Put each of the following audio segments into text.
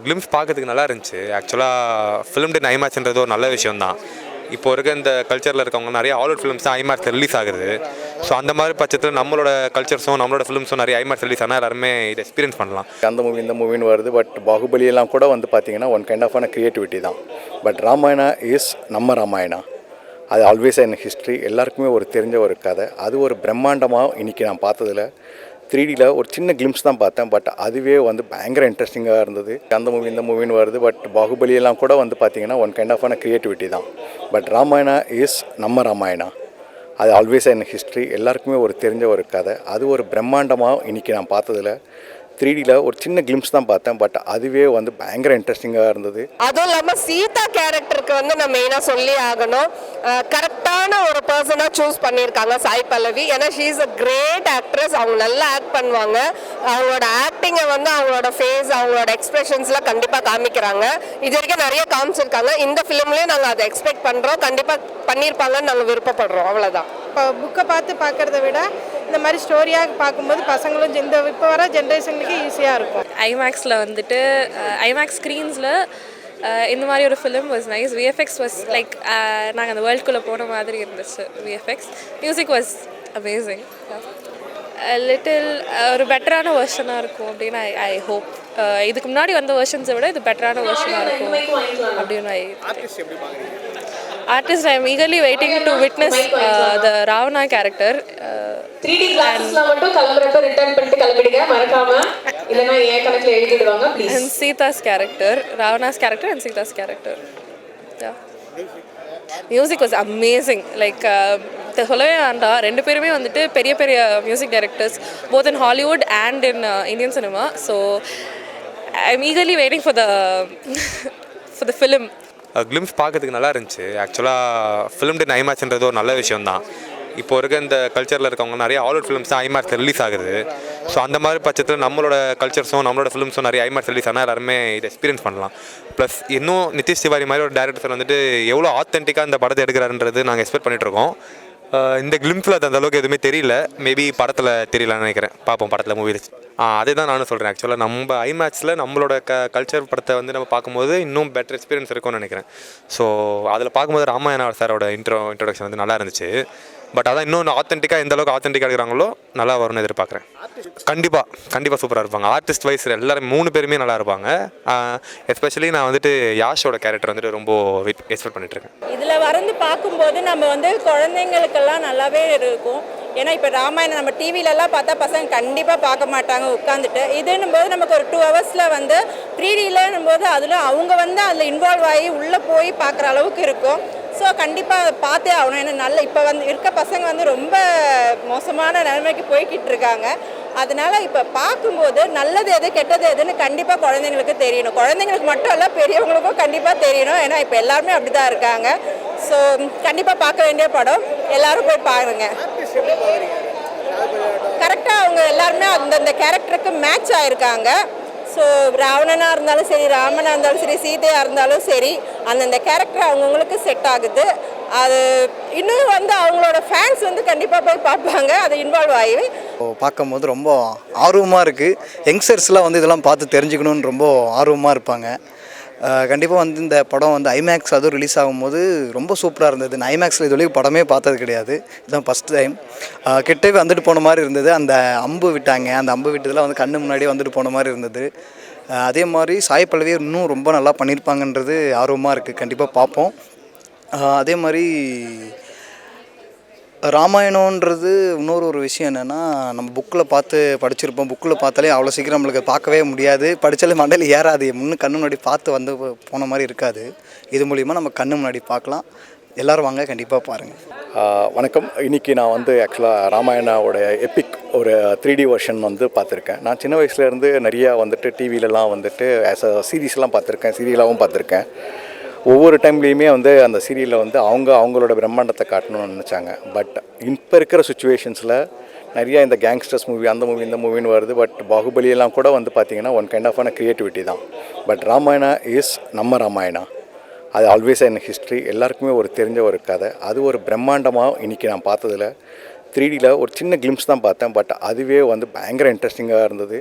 Glimpse பார்க்கறதுக்கு நல்லா இருந்துச்சு. ஆக்சுவலாக ஃபிலிம் டே ஐமேக்ஸ்ன்றது ஒரு நல்ல விஷயம் தான். இப்போ இருக்க இந்த கல்ச்சரில் இருக்கவங்க நிறைய ஹாலிவுட் ஃபிலிம்ஸ் தான் ஐமேக்ஸில் ரிலீஸ் ஆகுது. ஸோ அந்த மாதிரி பட்சத்தில் நம்மளோட கல்ச்சர்ஸும் நம்மளோட ஃபிலிம்ஸும் நிறைய ஐமேக்ஸ் ரிலீஸ் ஆனால் எல்லாருமே இதை எக்ஸ்பீரியன்ஸ் பண்ணலாம். அந்த மூவி இந்த மூவின்னு வருது. பட் பாகுபலியெல்லாம் கூட வந்து பார்த்திங்கன்னா ஒன் கைண்ட் ஆஃப் க்ரியேட்டிவிட்டி தான். பட் ராமாயணா இஸ் நம்ம ராமாயணா. அது ஆல்வேஸ் இன் ஹிஸ்ட்ரி. எல்லாருக்குமே ஒரு தெரிஞ்ச ஒரு கதை. அது ஒரு பிரம்மாண்டமாக இன்றைக்கி நான் பார்த்ததில் 3Dயில் ஒரு சின்ன கிளிம்ஸ் தான் பார்த்தேன். பட் அதுவே வந்து பயங்கர இன்ட்ரெஸ்டிங்காக இருந்தது. அந்த மூவி இந்த மூவின்னு வருது. பட் பாகுபலியெல்லாம் கூட வந்து பார்த்திங்கன்னா ஒன் கைண்ட் ஆஃப் க்ரியேட்டிவிட்டி தான். பட் ராமாயணா இஸ் நம்ம ராமாயணா. அது ஆல்வேஸ் இன் ஹிஸ்ட்ரி. எல்லாருக்குமே ஒரு தெரிஞ்ச ஒரு கதை. அது ஒரு பிரம்மாண்டமாக இன்றைக்கி நான் பார்த்ததில் 3Dயில் ஒரு சின்ன கிளிம்ஸ் தான் பார்த்தேன். பட் அதுவே வந்து பயங்கர இன்ட்ரெஸ்டிங்காக இருந்தது. அதுவும் இல்லாமல் சீதா கேரக்டருக்கு வந்து நான் மெயினாக சொல்லி ஆகணும். கரெக்டான ஒரு பர்சனாக சூஸ் பண்ணியிருக்காங்க சாய் பல்லவி. ஏன்னா she is a great actress. அவங்க நல்லா ஆக்ட் பண்ணுவாங்க. அவங்களோட ஆக்டிங்கை வந்து அவங்களோட ஃபேஸ், அவங்களோட எக்ஸ்பிரஷன்ஸ்லாம் கண்டிப்பாக காமிக்கிறாங்க. இது வரைக்கும் நிறைய காமிச்சிருக்காங்க. இந்த ஃபிலிம்லேயும் நாங்கள் அதை எக்ஸ்பெக்ட் பண்ணுறோம். கண்டிப்பாக பண்ணியிருப்பாங்கன்னு நாங்கள் விருப்பப்படுறோம். அவ்வளோதான். இப்போ புக்கை பார்த்து பார்க்குறத விட இந்த மாதிரி ஸ்டோரியாக பார்க்கும்போது பசங்களும் இந்த இப்போ வர ஜென்ரேஷனுக்கு ஈஸியாக இருக்கும். ஐமேக்ஸில் வந்துட்டு ஐமேக்ஸ் ஸ்க்ரீன்ஸில் இந்த மாதிரி ஒரு film was nice. VFX was like நாங்கள் அந்த வேர்ல்டுக்குள்ளே போன மாதிரி இருந்துச்சு. VFX music was amazing. Little ஒரு பெட்டரான வெர்ஷனாக இருக்கும் அப்படின்னு ஐ ஹோப். இதுக்கு முன்னாடி வந்த வெர்ஷன்ஸை விட இது பெட்டரான வெர்ஷனாக இருக்கும் அப்படின்னு Artist, I am eagerly waiting to witness the Ravana character. 3D glasses-லாம் மட்டும் கிளம்பறப்ப ரிட்டர்ன் பண்ணிட்டு கிளம்பிடுங்க மறக்காம. இல்லனா ஏன் கணக்குல எழுதிடுவாங்க please. And Sita's character, Ravana's character and Sita's character. Yeah. Music was amazing. Like சொல்லவே வேண்டாம், ரெண்டு பேருமே வந்துட்டு பெரிய பெரிய music directors both in Hollywood and in Indian cinema. So I am eagerly waiting for the film. Glimpse பார்க்கறதுக்கு நல்லா இருந்துச்சு. ஆக்சுவலாக ஃபிலிம் டே ஐமேக்ஸ்ன்றது ஒரு நல்ல விஷயம் தான். இப்போ இருக்க இந்த கல்ச்சரில் இருக்கவங்க நிறைய ஹாலிவுட் ஃபிலிம்ஸ் தான் ஐமேக்ஸில் ரிலீஸ் ஆகுது. ஸோ அந்த மாதிரி பட்சத்தில் நம்மளோட கல்ச்சர்ஸும் நம்மளோட ஃபிலிம்ஸும் நிறைய ஐமேக்ஸ் ரிலீஸ் ஆனால் எல்லாருமே இதை எக்ஸ்பீரியன்ஸ் பண்ணலாம். ப்ளஸ் இன்னும் நிதிஷ் திவாரி மாதிரி ஒரு டேரக்டர் வந்துட்டு எவ்வளோ ஆத்தென்டிக்காக இந்த படத்தை எடுக்கிறாருன்றது நாங்கள் எக்ஸ்பெக்ட் பண்ணிகிட்ருக்கோம். இந்த கிளிம்ஸில் அது அந்தளவுக்கு எதுவுமே தெரியல. மேபி படத்தில் தெரியலன்னு நினைக்கிறேன். பார்ப்போம் படத்தில் மூவியில். அதே தான் நானும் சொல்கிறேன். ஆக்சுவலாக நம்ம ஐமேக்ஸில் நம்மளோட கல்ச்சர் படத்தை வந்து நம்ம பார்க்கும்போது இன்னும் பெட்டர் எக்ஸ்பீரியன்ஸ் இருக்கும்னு நினைக்கிறேன். ஸோ அதில் பார்க்கும்போது ராமாயணா சாரோட இன்ட்ரோடக்ஷன் வந்து நல்லா இருந்துச்சு. பட் அதான் இன்னும் ஆத்தென்டிக்காக எந்த அளவுக்கு ஆத்தென்டிக்காக எடுக்கிறாங்களோ நல்லா வரும்னு எதிர்பார்க்குறேன். கண்டிப்பாக சூப்பராக இருப்பாங்க. ஆர்டிஸ்ட் வைஸ் எல்லாரும் 3 பேருமே நல்லா இருப்பாங்க. எஸ்பெஷலி நான் வந்துட்டு யாஷோட கேரக்டர் வந்துட்டு ரொம்ப எக்ஸ்பெக்ட் பண்ணிட்டுருக்கேன். இதில் வந்து பார்க்கும்போது நம்ம வந்து குழந்தைங்களுக்கெல்லாம் நல்லாவே இருக்கும். ஏன்னா இப்போ ராமாயணம் நம்ம டிவிலெல்லாம் பார்த்தா பசங்க கண்டிப்பாக பார்க்க மாட்டாங்க உட்காந்துட்டு. இதுன்னும் போது நமக்கு ஒரு 2 ஹவர்ஸில் வந்து 3Dலன்னும் போது அதில் அவங்க வந்து அதில் இன்வால்வ் ஆகி உள்ளே போய் பார்க்குற அளவுக்கு இருக்கும். ஸோ கண்டிப்பாக பார்த்தே ஆகணும். ஏன்னா நல்ல இப்போ வந்து இருக்க பசங்க வந்து ரொம்ப மோசமான நிலைமைக்கு போய்கிட்டு இருக்காங்க. அதனால் இப்போ பார்க்கும்போது நல்லது எது கெட்டது எதுன்னு கண்டிப்பாக குழந்தைங்களுக்கு தெரியணும். குழந்தைங்களுக்கு மட்டும் இல்லை, பெரியவங்களுக்கும் கண்டிப்பாக தெரியணும். ஏன்னா இப்போ எல்லாருமே அப்படி தான் இருக்காங்க. ஸோ கண்டிப்பாக பார்க்க வேண்டிய படம். எல்லோரும் போய் பாருங்க. கரெக்டாக அவங்க எல்லாருமே அந்தந்த கேரக்டருக்கு மேட்ச் ஆகிருக்காங்க. ஸோ ராவணனாக இருந்தாலும் சரி, ராமனாக இருந்தாலும் சரி, சீதையாக இருந்தாலும் சரி, அந்தந்த கேரக்டர் அவங்கவுங்களுக்கு செட் ஆகுது. அது இன்னும் வந்து அவங்களோட ஃபேன்ஸ் வந்து கண்டிப்பாக போய் பார்ப்பாங்க. அதை இன்வால்வ் ஆகி பார்க்கும்போது ரொம்ப ஆர்வமாக இருக்குது. யங்ஸ்டர்ஸ்லாம் வந்து இதெல்லாம் பார்த்து தெரிஞ்சுக்கணுன்னு ரொம்ப ஆர்வமாக இருப்பாங்க. கண்டிப்பாக வந்து இந்த படம் வந்து ஐமேக்ஸ் அதுவும் ரிலீஸ் ஆகும்போது ரொம்ப சூப்பராக இருந்தது. நான் ஐமேக்ஸில் இது வரைக்கும் படமே பார்த்தது கிடையாது. இதுதான் ஃபஸ்ட் டைம். கிட்டவே வந்துட்டு போன மாதிரி இருந்தது. அந்த அம்பு விட்டாங்க, அந்த அம்பு விட்டதெல்லாம் வந்து கண்ணு முன்னாடியே வந்துட்டு போன மாதிரி இருந்தது. அதே மாதிரி சாய் பல்லவி இன்னும் ரொம்ப நல்லா பண்ணியிருப்பாங்கன்றது ஆர்வமாக இருக்குது. கண்டிப்பாக பார்ப்போம். அதே மாதிரி ராமாயணன்றது இன்னொரு விஷயம் என்னென்னா, நம்ம புக்கில் பார்த்து படிச்சிருப்போம். புக்கில் பார்த்தாலே அவ்வளோ சீக்கிரம் நம்மளுக்கு பார்க்கவே முடியாது. படித்தாலே மண்டையில் ஏறாது. கண்ணு முன்னாடி பார்த்து வந்து போன மாதிரி இருக்காது. இது மூலிமா நம்ம கண்ணு முன்னாடி பார்க்கலாம். எல்லோரும் வாங்க, கண்டிப்பாக பாருங்கள். வணக்கம். இன்றைக்கி நான் வந்து ஆக்சுவலாக ராமாயணாவோட எப்பிக் ஒரு 3D வெர்ஷன் வந்து பார்த்துருக்கேன். நான் சின்ன வயசுலேருந்து நிறையா வந்துட்டு டிவிலலாம் வந்துட்டு ஆஸ் அ சீரீஸ்லாம் பார்த்துருக்கேன், சீரியலாகவும் பார்த்துருக்கேன். ஒவ்வொரு டைம்லேயுமே வந்து அந்த சீரியலில் வந்து அவங்களோட பிரம்மாண்டத்தை காட்டணும்னு நினச்சாங்க. பட் இப்போ இருக்கிற சுச்சுவேஷன்ஸில் நிறையா இந்த கேங்ஸ்டர்ஸ் மூவி அந்த மூவி இந்த மூவின்னு வருது. பட் பாகுபலியெல்லாம் கூட வந்து பார்த்திங்கன்னா ஒன் கைண்ட் ஆஃப் க்ரியேட்டிவிட்டி தான். பட் ராமாயணா இஸ் நம்ம ராமாயணா. அது ஆல்வேஸ் இன் ஹிஸ்ட்ரி. எல்லாருக்குமே ஒரு தெரிஞ்ச ஒரு கதை. அது ஒரு பிரம்மாண்டமாக இன்றைக்கி நான் பார்த்ததில் 3Dயில் ஒரு சின்ன கிளிம்ஸ் தான் பார்த்தேன். பட் அதுவே வந்து பயங்கர இன்ட்ரெஸ்டிங்காக இருந்தது.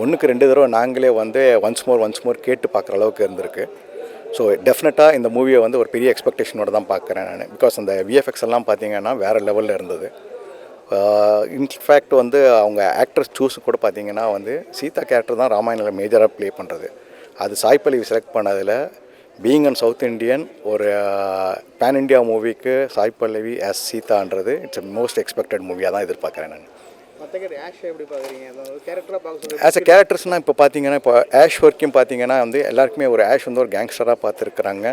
ஒன்றுக்கு 2 தடவை நாங்களே வந்து ஒன்ஸ் மோர் கேட்டு பார்க்குற அளவுக்கு இருந்திருக்கு. ஸோ டெஃபினட்டாக இந்த மூவியை வந்து ஒரு பெரிய எக்ஸ்பெக்டேஷனோட தான் பார்க்குறேன் நான். பிகாஸ் அந்த விஎஃப்எக்ஸ் எல்லாம் பார்த்தீங்கன்னா வேறு லெவலில் இருந்தது. இன்ஃபேக்ட் வந்து அவங்க ஆக்ட்ரஸ் சூஸ் கூட பார்த்தீங்கன்னா வந்து சீதா கேரக்டர் தான் ராமாயணில் மேஜராக ப்ளே பண்ணுறது. அது சாய் பல்லவி செலக்ட் பண்ணதில் பீயிங் அண்ட் சவுத் இண்டியன் ஒரு பேன் இண்டியா மூவிக்கு Sai Pallavi as சீதான்றது it's most expected மூவியாக தான் எதிர்பார்க்குறேன் நான். ஆஸ் அ கேரக்டர்ஸ்னால் இப்போ பார்த்தீங்கன்னா இப்போ ஆஷ் வரைக்கும் பார்த்தீங்கன்னா வந்து எல்லாருக்குமே ஒரு ஆஷ் வந்து ஒரு கேங்ஸ்டராக பார்த்துருக்குறாங்க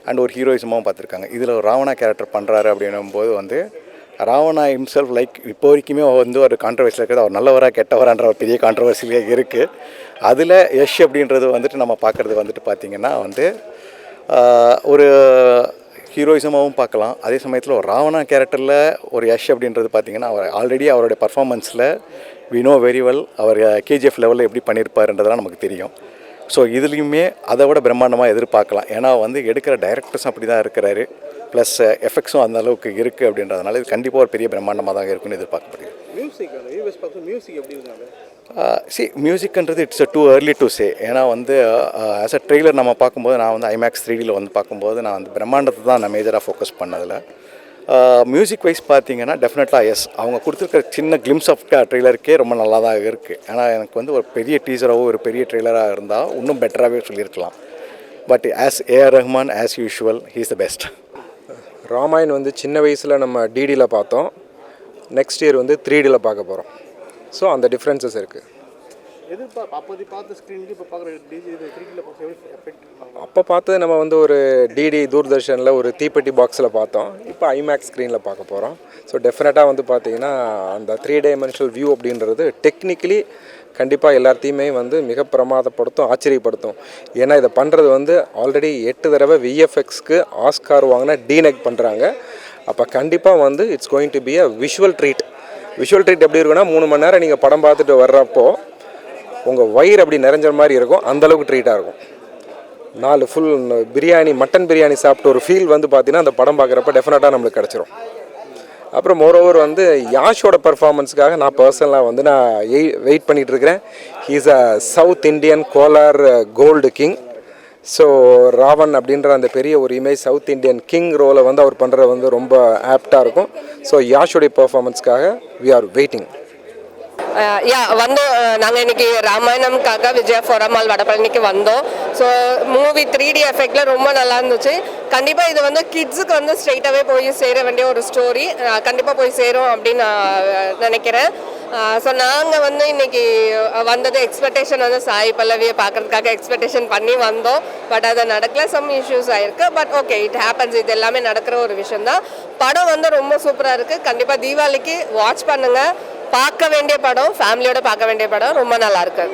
அண்ட் ஒரு ஹீரோயிசமாகவும் பார்த்துருக்காங்க. இதில் ஒரு ராவணா கேரக்டர் பண்ணுறாரு அப்படின்னும்போது வந்து ராவணா ஹிம்செல்ஃப் லைக் இப்போ வரைக்குமே வந்து ஒரு கான்ட்ரவர்சியில் இருக்கிறது அவர் நல்லவரா கெட்டவரான்ற ஒரு பெரிய கான்ட்ரவர்சியிலே இருக்குது. அதில் யஷ் அப்படின்றது வந்துட்டு நம்ம பார்க்குறது வந்துட்டு பார்த்திங்கன்னா வந்து ஒரு ஹீரோயிசமாகவும் பார்க்கலாம். அதே சமயத்தில் ஒரு ராவணா கேரக்டரில் ஒரு யஷ் அப்படின்றது பார்த்திங்கன்னா அவர் ஆல்ரெடி அவருடைய பர்ஃபார்மன்ஸில் வி நோ வெரி வெல் அவர் கேஜிஎஃப் லெவலில் எப்படி பண்ணியிருப்பாருன்றதெல்லாம் நமக்கு தெரியும். ஸோ இதுலேயுமே அதை விட பிரம்மாண்டமாக எதிர்பார்க்கலாம். ஏன்னா வந்து எடுக்கிற டைரக்டர்ஸும் அப்படி தான் இருக்கிறாரு, ப்ளஸ் எஃபெக்ட்ஸும் அந்த அளவுக்கு இருக்குது அப்படின்றதுனால இது கண்டிப்பாக ஒரு பெரிய பிரம்மாண்டமாக தான் இருக்குன்னு எதிர்பார்க்கப்படுது. மியூசிக்ன்றது it's too early to say. ஏன்னா வந்து ஆஸ் அ ட்ரெய்லர் நம்ம பார்க்கும்போது நான் வந்து ஐமேக்ஸ் 3Dயில் வந்து பார்க்கும்போது நான் வந்து பிரம்மாண்டத்தை தான் நான் மேஜராக ஃபோக்கஸ் பண்ணதில். மியூசிக் வைஸ் பார்த்தீங்கன்னா டெஃபினட்டாக எஸ், அவங்க கொடுத்துருக்கிற சின்ன கிளிம்ஸ் ஆஃப் ட்ரெய்லருக்கே ரொம்ப நல்லா தான் இருக்குது. ஏன்னா எனக்கு வந்து ஒரு பெரிய டீசராகவோ ஒரு பெரிய ட்ரெய்லராக இருந்தால் இன்னும் பெட்டராகவே சொல்லியிருக்கலாம். But as A R Rahman as usual he is the best. Ramayan வந்து சின்ன வயசில் நம்ம டிடியில் பார்த்தோம், நெக்ஸ்ட் இயர் வந்து 3Dயில் பார்க்க போகிறோம். ஸோ அந்த டிஃப்ரென்சஸ் இருக்குது. அப்போ பார்த்தது நம்ம வந்து ஒரு டிடி தூர்தர்ஷனில் ஒரு தீப்பெட்டி பாக்ஸில் பார்த்தோம், இப்போ ஐமேக்ஸ் ஸ்க்ரீனில் பார்க்க போகிறோம். ஸோ டெஃபினட்டாக வந்து பார்த்திங்கன்னா அந்த 3 டைமென்ஷனல் வியூ அப்படின்றது டெக்னிக்கலி கண்டிப்பாக எல்லாத்தையுமே வந்து மிக பிரமாதப்படுத்தும், ஆச்சரியப்படுத்தும். ஏன்னா இதை பண்ணுறது வந்து ஆல்ரெடி 8 தடவை விஎஃப்எக்ஸ்க்கு ஆஸ்கார் வாங்கினா டீநெக் பண்ணுறாங்க. அப்போ கண்டிப்பாக வந்து it's going to be a visual treat. Visual treat எப்படி இருக்குன்னா 3 மணி நேரம் நீங்கள் படம் பார்த்துட்டு வர்றப்போ உங்கள் வயிறு அப்படி நிறைஞ்ச மாதிரி இருக்கும், அந்தளவுக்கு ட்ரீட்டாக இருக்கும். 4 ஃபுல் பிரியாணி, மட்டன் பிரியாணி சாப்பிட்டு ஒரு ஃபீல் வந்து பார்த்தீங்கன்னா அந்த படம் பார்க்குறப்ப டெஃபினட்டாக நம்மளுக்கு கிடச்சிரும். அப்புறம் மோரோவர் வந்து யாஷோட பர்ஃபார்மன்ஸுக்காக நான் பர்சனலாக வந்து நான் வெயிட் பண்ணிகிட்ருக்கிறேன். He is a south Indian Kolar gold king. So Ravan அப்படின்ற அந்த பெரிய ஒரு இமேஜ் சவுத் இண்டியன் கிங் ரோலை வந்து அவர் பண்ணுறது வந்து ரொம்ப ஆப்டாக இருக்கும். ஸோ யாஷோடைய பர்ஃபார்மன்ஸ்க்காக வி ஆர் வெயிட்டிங். வந்து நாங்கள் இன்னைக்கு ராமாயணம்காக விஜயா ஃபோரமால் வடபழனிக்கு வந்தோம். ஸோ மூவி 3D எஃபெக்டில் ரொம்ப நல்லா இருந்துச்சு. கண்டிப்பாக இது வந்து கிட்ஸுக்கு வந்து ஸ்ட்ரெயிட்டாகவே போய் சேர வேண்டிய ஒரு ஸ்டோரி, கண்டிப்பாக போய் சேரும் அப்படின்னு நான் நினைக்கிறேன். ஸோ நாங்கள் வந்து இன்றைக்கி வந்தது எக்ஸ்பெக்டேஷன் வந்து சாய் பல்லவியை பார்க்குறதுக்காக எக்ஸ்பெக்டேஷன் பண்ணி வந்தோம். பட் அது நடக்கல, சம் இஷ்யூஸ் ஆகிருக்கு. But okay, it happens. இது எல்லாமே நடக்கிற ஒரு விஷயந்தான். படம் வந்து ரொம்ப சூப்பராக இருக்குது. கண்டிப்பாக தீபாவளிக்கு வாட்ச் பண்ணுங்கள். பார்க்க வேண்டிய படம், ஃபேமிலியோட பார்க்க வேண்டிய படம், ரொம்ப நல்லாயிருக்கு.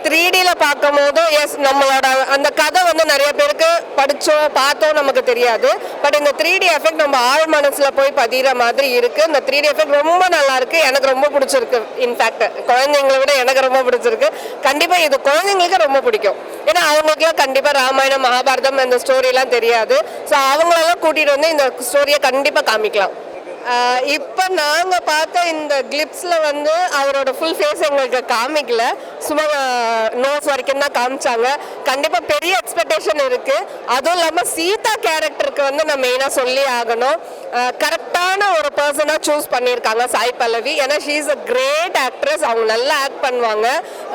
3Dயில் பார்க்கும் போது எஸ், நம்மளோட அந்த கதை வந்து நிறைய பேருக்கு படித்தோம் பார்த்தோம் நமக்கு தெரியாது. பட் இந்த 3D எஃபெக்ட் நம்ம ஆழ் மனசில் போய் பதிகிற மாதிரி இருக்குது. இந்த 3D எஃபெக்ட் ரொம்ப நல்லாயிருக்கு, எனக்கு ரொம்ப பிடிச்சிருக்கு. இன்ஃபேக்ட் குழந்தைங்களை விட எனக்கு ரொம்ப பிடிச்சிருக்கு. கண்டிப்பாக இது குழந்தைங்களுக்கு ரொம்ப பிடிக்கும். ஏன்னா அவங்களுக்குலாம் கண்டிப்பாக ராமாயணம் மகாபாரதம் இந்த ஸ்டோரிலாம் தெரியாது. ஸோ அவங்களெல்லாம் கூட்டிகிட்டு வந்து இந்த ஸ்டோரியை கண்டிப்பாக காமிக்கலாம். இப்போ நாங்கள் பார்த்த இந்த கிளிப்ஸில் வந்து அவரோட ஃபுல் ஃபேஸ் எங்களுக்கு காமிக்கல, சும்மா நோஸ் வரைக்கும் தான் காமிச்சாங்க. கண்டிப்பாக பெரிய எக்ஸ்பெக்டேஷன் இருக்குது. அதுவும் இல்லாமல் சீதா கேரக்டருக்கு வந்து நான் மெயினாக சொல்லி ஆகணும். கரெக்டான ஒரு பர்சனாக சூஸ் பண்ணியிருக்காங்க சாய் பல்லவி. ஏன்னா she is a great actress. அவங்க நல்லா ஆக்ட் பண்ணுவாங்க.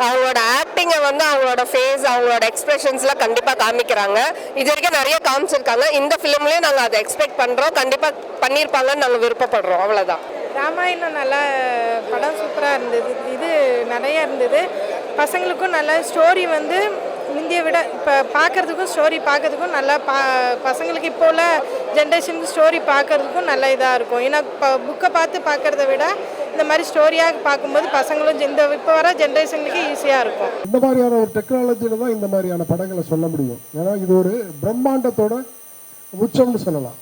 அவங்களோட ஆக்டிங்கை வந்து அவங்களோட ஃபேஸ், அவங்களோட எக்ஸ்பிரஷன்ஸ்லாம் கண்டிப்பாக காமிக்கிறாங்க. இது வரைக்கும் நிறைய காமிச்சிருக்காங்க. இந்த ஃபிலிம்லேயும் நாங்கள் அதை எக்ஸ்பெக்ட் பண்ணுறோம். கண்டிப்பாக பண்ணியிருப்பாங்கன்னு நாங்கள் விருப்பப்படுறோம். அவ்வளோதான். ராமாயணம் நல்லா படம் சூப்பராக இருந்தது. இது நிறையா இருந்தது. பசங்களுக்கும் நல்ல ஸ்டோரி வந்து முந்தைய விட இப்போ பார்க்குறதுக்கும் ஸ்டோரி பார்க்கறதுக்கும் நல்லா பசங்களுக்கு இப்போ உள்ள ஜென்ரேஷனுக்கு ஸ்டோரி பார்க்குறதுக்கும் நல்ல இதாக இருக்கும். ஏன்னா இப்போ புக்கை பார்த்து பார்க்குறத விட இந்த மாதிரி ஸ்டோரியாக பார்க்கும்போது பசங்களும் இந்த இப்போ வர ஜென்ரேஷனுக்கு ஈஸியாக இருக்கும். இந்த மாதிரியான ஒரு டெக்னாலஜியில் தான் இந்த மாதிரியான படங்களை சொல்ல முடியும். ஏன்னா இது ஒரு பிரம்மாண்டத்தோட உச்சம்னு சொல்லலாம்.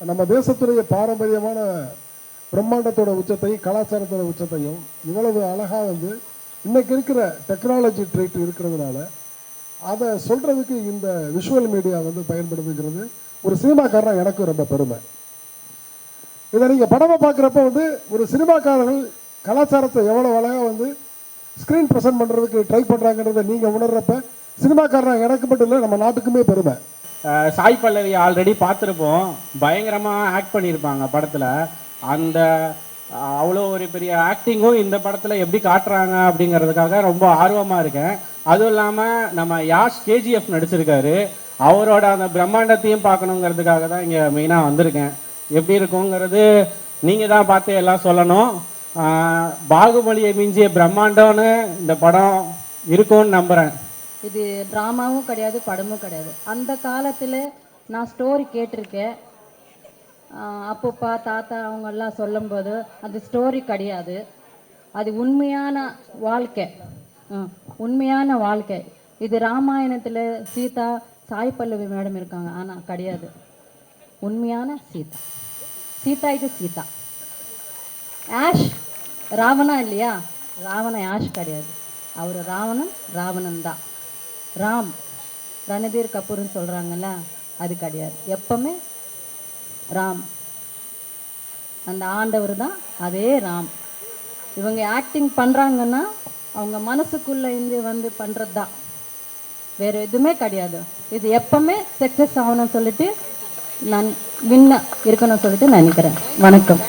நம்ம தேசத்துடைய பாரம்பரியமான பிரம்மாண்டத்தோட உச்சத்தையும் கலாச்சாரத்தோட உச்சத்தையும் இவ்வளவு அழகாக வந்து இன்றைக்கி இருக்கிற டெக்னாலஜி ட்ரீட் இருக்கிறதுனால அதை சொல்கிறதுக்கு இந்த விஷுவல் மீடியா வந்து பயன்படுதுங்கிறது ஒரு சினிமாக்காரனாக எனக்கு ரொம்ப பெருமை. இதை நீங்கள் படமாக பார்க்குறப்ப வந்து ஒரு சினிமாக்காரர்கள் கலாச்சாரத்தை எவ்வளோ அழகாக வந்து ஸ்க்ரீன் ப்ரெசென்ட் பண்ணுறதுக்கு ட்ரை பண்ணுறாங்கன்றதை நீங்கள் உணர்றப்ப சினிமாக்காரன் எனக்கு மட்டும் இல்லை நம்ம நாட்டுக்குமே பெருமை. சாய் பல்லவி ஆல்ரெடி பார்த்துருப்போம், பயங்கரமாக ஆக்ட் பண்ணியிருப்பாங்க படத்தில். அந்த அவ்வளோ ஒரு பெரிய ஆக்டிங்கும் இந்த படத்தில் எப்படி காட்டுறாங்க அப்படிங்கிறதுக்காக ரொம்ப ஆர்வமாக இருக்கேன். அதுவும் இல்லாமல் நம்ம யாஷ் கேஜிஎஃப் நடிச்சிருக்காரு, அவரோட அந்த பிரம்மாண்டத்தையும் பார்க்கணுங்கிறதுக்காக தான் இங்கே மெயினாக வந்திருக்கேன். எப்படி இருக்குங்கிறது நீங்கள் தான் பார்த்து எல்லாம் சொல்லணும். பாகுபலியை மிஞ்சிய பிரம்மாண்டம்னு இந்த படம் இருக்கும்னு நம்புகிறேன். இது ட்ராமாவும் கிடையாது, படமும் கிடையாது. அந்த காலத்தில் நான் ஸ்டோரி கேட்டிருக்கேன். அப்பப்பா தாத்தா அவங்கெல்லாம் சொல்லும்போது அது ஸ்டோரி கிடையாது, அது உண்மையான வாழ்க்கை. உண்மையான வாழ்க்கை. இது ராமாயணத்தில் சீதா சாய் பல்லவி மேடம் இருக்காங்க, ஆனால் கிடையாது. உண்மையான சீதா, சீதா இது சீதா. ஆஷ் ராவணா இல்லையா, ராவணன் ஆஷ் கிடையாது, அவர் ராவணன் தான். ராம் ரணதீர் கபூர்னு சொல்கிறாங்கல்ல, அது கிடையாது. எப்பவுமே ராம், அந்த ஆண்டவர் தான், அதே ராம். இவங்க ஆக்டிங் பண்ணுறாங்கன்னா அவங்க மனசுக்குள்ளே இருந்து வந்து பண்ணுறது தான், வேறு எதுவுமே கிடையாது. இது எப்பவுமே சக்ஸஸ் ஆகணும்னு சொல்லிட்டு நான் வின்ன இருக்கணும்னு சொல்லிட்டு நினைக்கிறேன். வணக்கம்.